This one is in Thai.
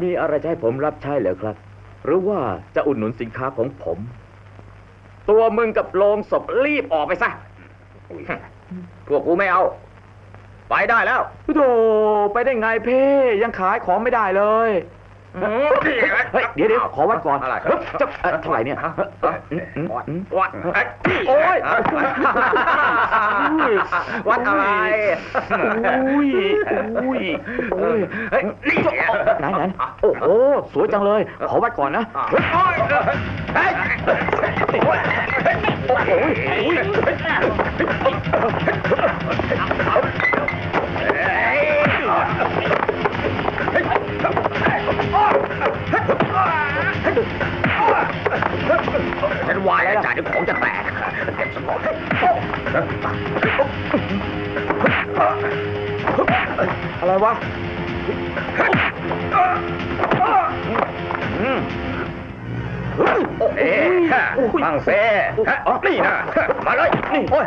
มีอะไรจะให้ผมรับใช้เหรอครับ หรือว่าจะอุดหนุนสินค้าของผม ตัวมึงกับโลงศพรีบออกไปซะ พวกกูไม่เอา ไปได้แล้วโธ่ไปได้ไงเพ่ยังขายของไม่ได้เลยเฮ้ยเดี๋ยวขอวัดก่อนจะเท่าไหร่เนี่ยวัดโอ้ยวัดอะไรอุ้ยไหนโอ้โหสวยจังเลยขอวัดก่อนนะโอ้ฉันว่าแล้วจ่าที่ของจะแตกเก็บสมองอะไรวะฟังเซ่นี่นะมาเลยนี่โอ้ย